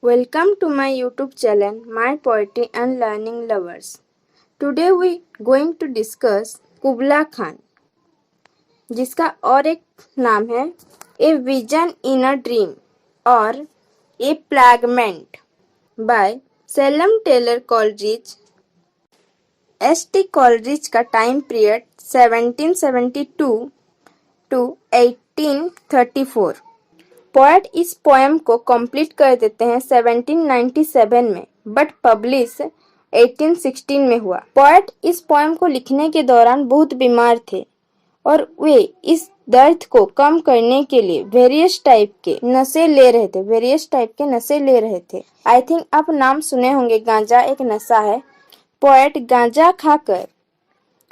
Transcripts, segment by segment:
Welcome to my YouTube channel, My Poetry and Learning Lovers. Today we going to discuss कुबला Khan, जिसका और एक नाम है a vision in a dream और a fragment by सेलम Taylor Coleridge. S T. Coleridge का time period 1772 to 1834। Poet इस poem को कंप्लीट कर देते हैं 1797 में, बट पब्लिश 1816 में हुआ। पोएट इस पोएम को लिखने के दौरान बहुत बीमार थे और वे इस दर्द को कम करने के लिए वेरियस टाइप के नशे ले रहे थे। आई थिंक आप नाम सुने होंगे, गांजा एक नशा है। पोएट गांजा खाकर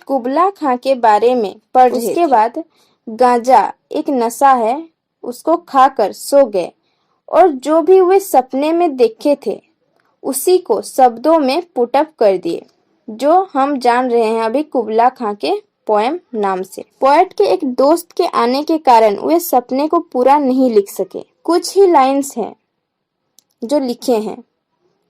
कुबला खां के बारे में पढ़ रहे थे। उसके बाद गांजा एक नशा है, उसको खाकर सो गए और जो भी वे सपने में देखे थे उसी को शब्दों में पुटअप कर दिए, जो हम जान रहे हैं अभी कुबला खां के पोएम नाम से। पोएट के एक दोस्त के आने के कारण वे सपने को पूरा नहीं लिख सके। कुछ ही लाइंस हैं जो लिखे हैं,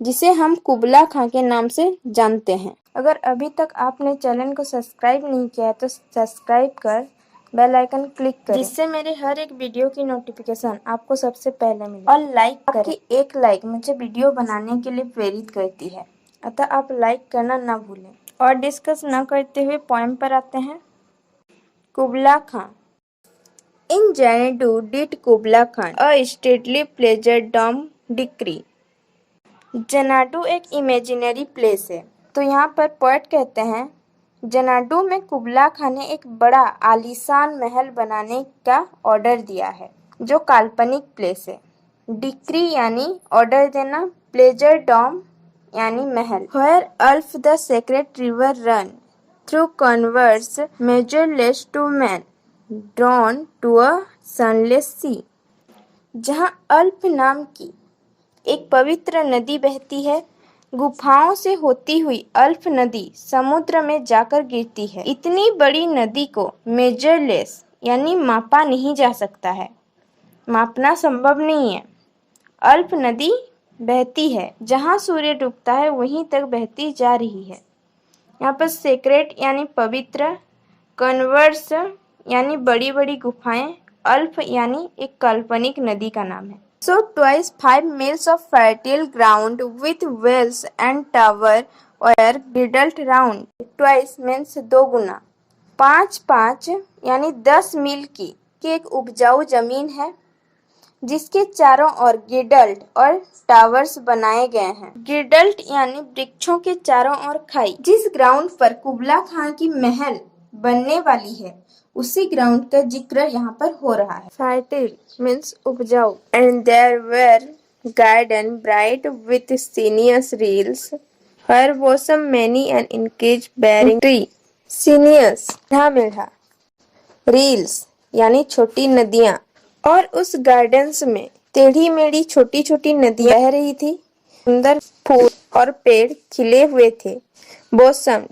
जिसे हम कुबला खां के नाम से जानते हैं। अगर अभी तक आपने चैनल को सब्सक्राइब नहीं किया है तो सब्सक्राइब कर बेल आइकन क्लिक करें, जिससे मेरे हर एक वीडियो की नोटिफिकेशन आपको सबसे पहले मिले। और लाइक करें। आपकी एक लाइक मुझे वीडियो बनाने के लिए प्रेरित करती है, अतः आप लाइक करना ना भूलें। और डिस्कस न करते हुए पोएम पर आते हैं। कुबला खां। इन Xanadu did कुबला Khan a stately pleasure dom decree। जनाडू एक इमेजिनरी प्लेस है, तो यहाँ पर पोएट कहते हैं जनाडू में कुबला खां ने एक बड़ा आलीशान महल बनाने का ऑर्डर दिया है, जो काल्पनिक प्लेस है। डिक्री यानी ऑर्डर देना, प्लेजर डॉम यानी महल। Where Ulf the sacred river run through converse measureless to man drawn to a sunless sea। जहाँ अल्प नाम की एक पवित्र नदी बहती है, गुफाओं से होती हुई अल्फ नदी समुद्र में जाकर गिरती है। इतनी बड़ी नदी को मेजरलेस यानी मापा नहीं जा सकता है, मापना संभव नहीं है। अल्फ नदी बहती है, जहाँ सूर्य डूबता है वहीं तक बहती जा रही है। यहाँ पर सेक्रेट यानी पवित्र, कन्वर्स यानी बड़ी बड़ी गुफाएं, अल्फ यानी एक काल्पनिक नदी का नाम है। So twice 5 miles of fertile ground with wells and tower were girdled round। Twice means दो गुना। 5 यानी 10 मील की एक उपजाऊ जमीन है, जिसके चारों ओर गिडल्ट और टावर्स बनाए गए हैं। गिडल्ट यानी वृक्षों के चारों ओर खाई। जिस ग्राउंड पर कुबला खां की महल बनने वाली है, उसी ग्राउंड का जिक्र यहाँ पर हो रहा है। फर्टाइल मीन्स उपजाऊ। And there were garden bright with sinuous rills, where वॉसम many and incense bearing tree. Sinuous मीठा, रील्स यानी छोटी नदियां, और उस गार्डन्स में टेढ़ी मेढ़ी छोटी छोटी नदियां बह रही थी। सुंदर फूल और पेड़ खिले हुए थे। बॉसम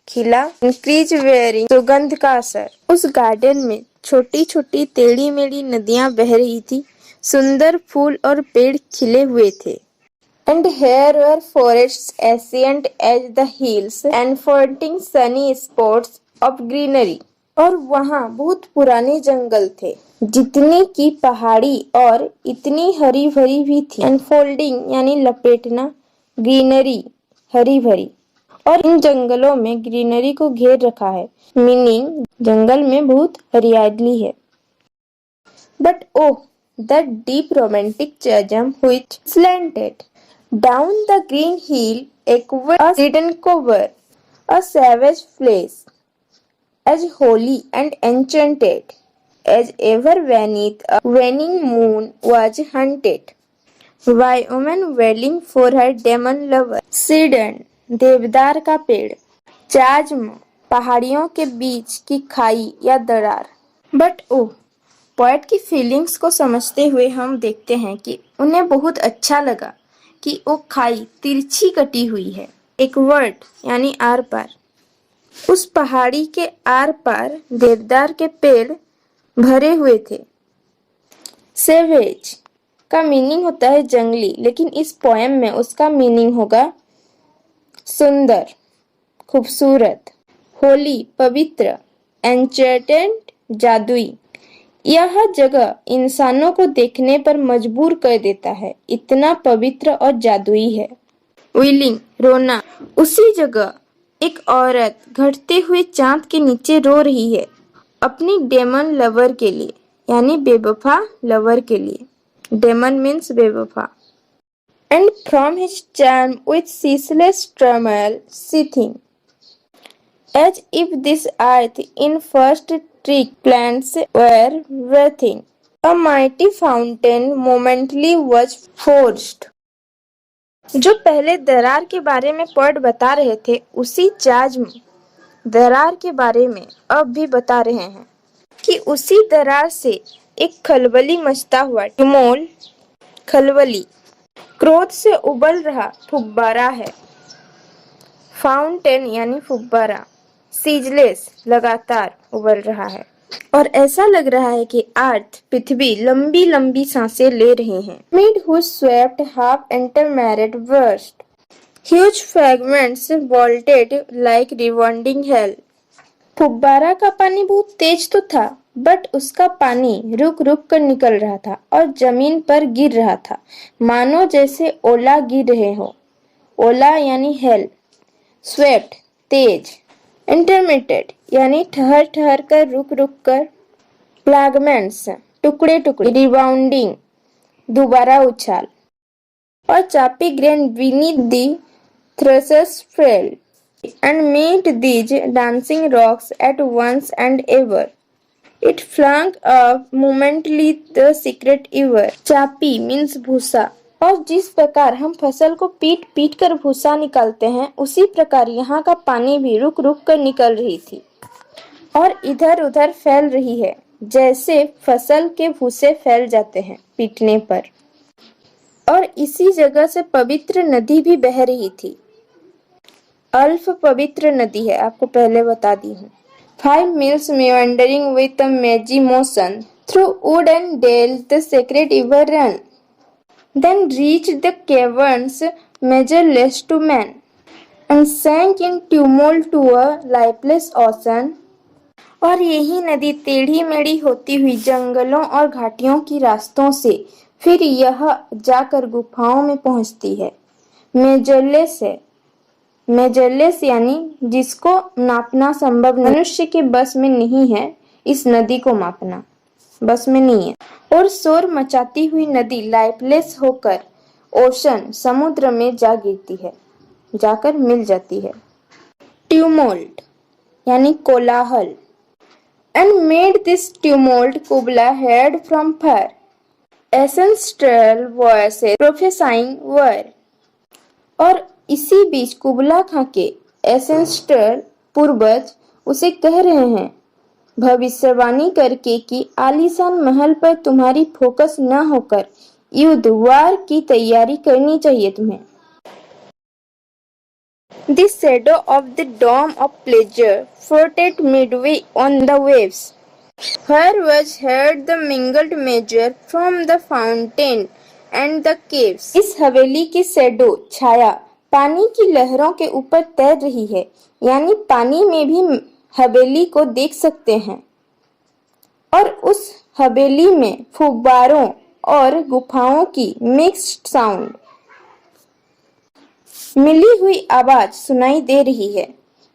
खिला, इंक्रीज वेयरिंग सुगंध का असर। उस गार्डन में छोटी छोटी टेढ़ी मेढ़ी नदियां बह रही थी, सुंदर फूल और पेड़ खिले हुए थे। And here were forests ancient as the hills and flaunting sunny spots of greenery। और वहाँ बहुत पुराने जंगल थे, जितनी की पहाड़ी और इतनी हरी भरी भी थी। एनफोल्डिंग यानी लपेटना, ग्रीनरी हरी भरी, और इन जंगलों में ग्रीनरी को घेर रखा है, मीनिंग जंगल में बहुत हरियाली है। But oh the deep romantic chasm which slanted down the green hill echoed a hidden cover, a savage place, as holy and enchanted as ever beneath a waning moon was hunted by woman wailing for her demon lover। Sedan देवदार का पेड़, चाज्म पहाड़ियों के बीच की खाई या दरार। But oh, poet की फीलिंग्स को समझते हुए हम देखते हैं कि उन्हें बहुत अच्छा लगा कि वो खाई तिरछी कटी हुई है। एक वर्ड यानी आर पार। उस पहाड़ी के आर पार देवदार के पेड़ भरे हुए थे। सेवेज का मीनिंग होता है जंगली, लेकिन इस पोएम में उसका मीनिंग होगा सुंदर, खूबसूरत, होली, पवित्र, एन्चेंटेड, जादुई। यह जगह इंसानों को देखने पर मजबूर कर देता है, इतना पवित्र और जादुई है। वीलिंग, रोना। उसी जगह एक औरत घटते हुए चांद के नीचे रो रही है, अपनी डेमन लवर के लिए, यानी बेवफा लवर के लिए। डेमन मीन्स बेवफा। And from his charm with ceaseless turmoil seething, as if this earth in first trick plants were wreathing, a mighty fountain momently was forged। जो पहले दरार के बारे में पोएट बता रहे थे, उसी चार्म दरार के बारे में अब भी बता रहे हैं कि उसी दरार से एक खलबली मचता हुआ टुमोल, खलबली क्रोध से उबल रहा फुब्बारा है। फाउंटेन यानी फुब्बारा, सीजलेस लगातार उबल रहा है, और ऐसा लग रहा है कि अर्थ पृथ्वी लंबी लंबी सांसें ले रहे हैं। Mid whose swift half intermitted burst, huge fragments vaulted like rebounding hail. फुब्बारा का पानी बहुत तेज तो था, बट उसका पानी रुक रुक कर निकल रहा था और जमीन पर गिर रहा था, मानो जैसे ओला गिर रहे हो। ओला यानी हेल। स्वेप्ट तेज। इंटरमिटेड यानी ठहर ठहर कर, रुक रुक कर। फ्रैगमेंट्स टुकड़े टुकड़े। रिबाउंडिंग दोबारा उछाल। और chaffy grain beneath the threshers flail and meet these dancing rocks at once and ever. It flung up momently the secret ever. चापी means भूसा, और जिस प्रकार हम फसल को पीट पीट कर भूसा निकालते हैं, उसी प्रकार यहाँ का पानी भी रुक रुक कर निकल रही थी और इधर उधर फैल रही है, जैसे फसल के भूसे फैल जाते हैं पीटने पर। और इसी जगह से पवित्र नदी भी बह रही थी। अल्फ पवित्र नदी है, आपको पहले बता दी हूँ। 5 miles meandering with a mazy motion through wood and dale the sacred river ran, then reached the caverns measureless to man, and sank in tumult to a lifeless ocean। और यही नदी टेढ़ी मेढ़ी होती हुई जंगलों और घाटियों की रास्तों से फिर यह जाकर गुफाओं में पहुंचती है। मेजरलेस है। मेजरलेस यानी जिसको नापना संभव मनुष्य के बस में नहीं है, इस नदी को मापना बस में नहीं है। और शोर मचाती हुई नदी लाइफलेस होकर ओशन समुद्र में जा गिरती है, जाकर मिल जाती है। ट्यूमोल्ट यानी कोलाहल। And made this tumult Kubla heard from far, ancestral voices prophesying were। और इसी बीच कुबला खां के एसेंस्टर पूर्वज उसे कह रहे हैं भविष्यवाणी करके कि आलीशान महल पर तुम्हारी फोकस न होकर युद्ध वार की तैयारी करनी चाहिए तुम्हें। The shadow of the dome of pleasure floated midway on the waves, where was heard the mingled measure from the fountain and the caves। इस हवेली की शैडो छाया पानी की लहरों के ऊपर तैर रही है, यानी पानी में भी हवेली को देख सकते हैं, और उस हवेली में फुब्बारों और गुफाओं की मिक्स्ड साउंड मिली हुई आवाज सुनाई दे रही है।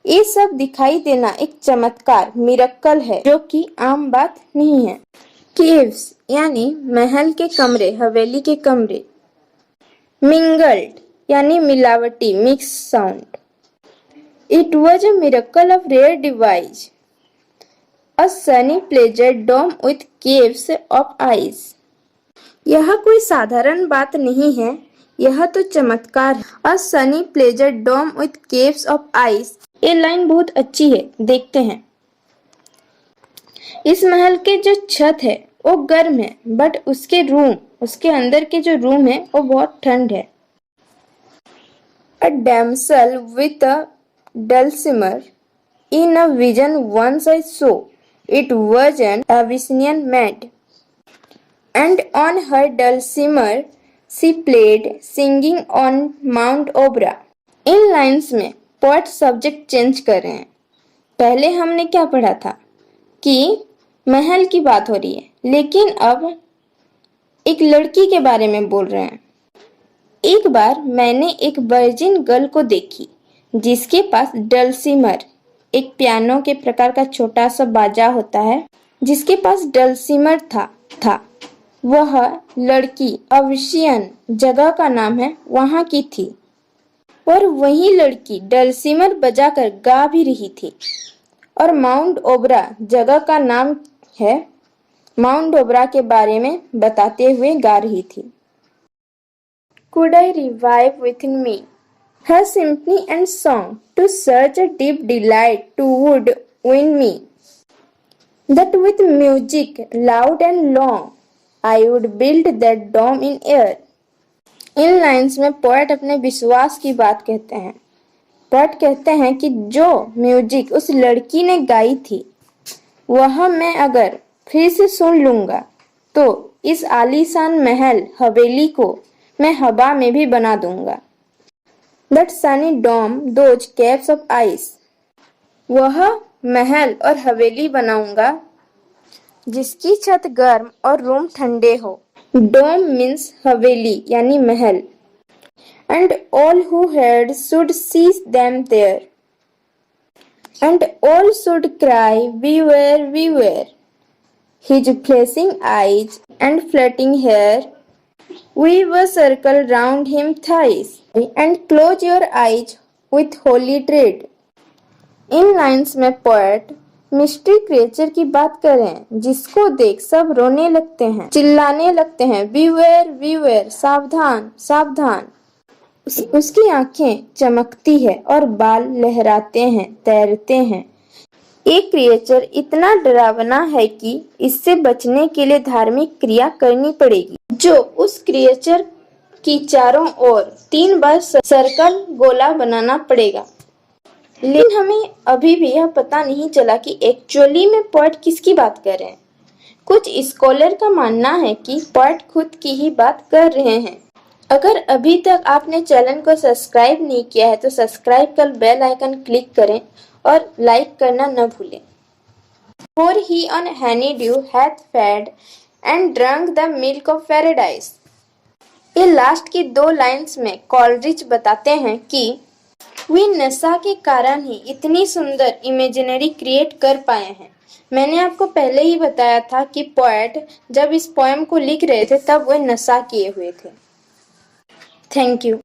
ये सब दिखाई देना एक चमत्कार मिरेकल है, जो कि आम बात नहीं है। केव्स यानी महल के कमरे, हवेली के कमरे। मिंगल्ड यानी मिलावटी, mix sound. It was a miracle of rare device, a sunny pleasure dome with caves of ice. यह कोई साधारण बात नहीं है, यह तो चमत्कार है। A sunny pleasure dome with caves of ice. ये लाइन बहुत अच्छी है, देखते हैं। इस महल के जो छत है वो गर्म है, बट उसके अंदर के जो रूम है वो बहुत ठंड है। A damsel with a dulcimer in a vision once I saw, it was an Abyssinian maid, and on her dulcimer she played singing on Mount Obra। In lines में पोएट सब्जेक्ट चेंज कर रहे हैं। पहले हमने क्या पढ़ा था कि महल की बात हो रही है, लेकिन अब एक लड़की के बारे में बोल रहे हैं। एक बार मैंने एक वर्जिन गर्ल को देखी जिसके पास डल्सीमर, एक पियानो के प्रकार का छोटा सा बाजा होता है, जिसके पास डल्सीमर था। वह लड़की अविशियन जगह का नाम है वहां की थी और वही लड़की डल्सीमर बजाकर गा भी रही थी और माउंट ओबरा जगह का नाम है, माउंट ओबरा के बारे में बताते हुए गा रही थी। Could I revive within me her symphony and song to such a deep delight to would win me, that with music loud and long I would build that dome in air। In lines में poet अपने विश्वास की बात कहते हैं। Poet कहते हैं कि जो म्यूजिक उस लड़की ने गाई थी वह मैं अगर फिर से सुन लूंगा तो इस आलीशान महल हवेली को मैं हवा में भी बना दूंगा। That sunny dome, those caves of ice। वह महल और हवेली बनाऊंगा जिसकी छत गर्म और रूम ठंडे हो। डोम मीन्स हवेली यानी महल। And all who heard should see them there, and all should cry, beware, beware। His flashing eyes and floating hair weave a circle round him thrice, and close your eyes with holy dread। In lines में poet mystery creature की बात कर रहे हैं जिसको देख सब रोने लगते हैं, चिल्लाने लगते हैं, बीवेयर बीवेयर, सावधान सावधान। उसकी आंखें चमकती है और बाल लहराते हैं, तैरते हैं। एक क्रिएचर इतना डरावना है कि इससे बचने के लिए धार्मिक क्रिया करनी पड़ेगी, जो उस क्रिएचर की चारों ओर 3 बार सर्कल गोला बनाना पड़ेगा। लेकिन हमें अभी भी यह पता नहीं चला कि एक्चुअली में पोएट किसकी बात कर रहे हैं। कुछ स्कॉलर का मानना है कि पोएट खुद की ही बात कर रहे हैं। अगर अभी तक आपने चैनल को सब्सक्राइब नहीं किया है तो सब्सक्राइब कर बेल आइकन क्लिक करें और लाइक करना न भूलें। For he on honeydew hath fed and drunk the milk of paradise। ये लास्ट की 2 लाइन्स में कॉलरिज बताते हैं कि वे नशा के कारण ही इतनी सुंदर इमेजिनरी क्रिएट कर पाए हैं। मैंने आपको पहले ही बताया था कि पोएट जब इस पोएम को लिख रहे थे तब वे नशा किए हुए थे। Thank you.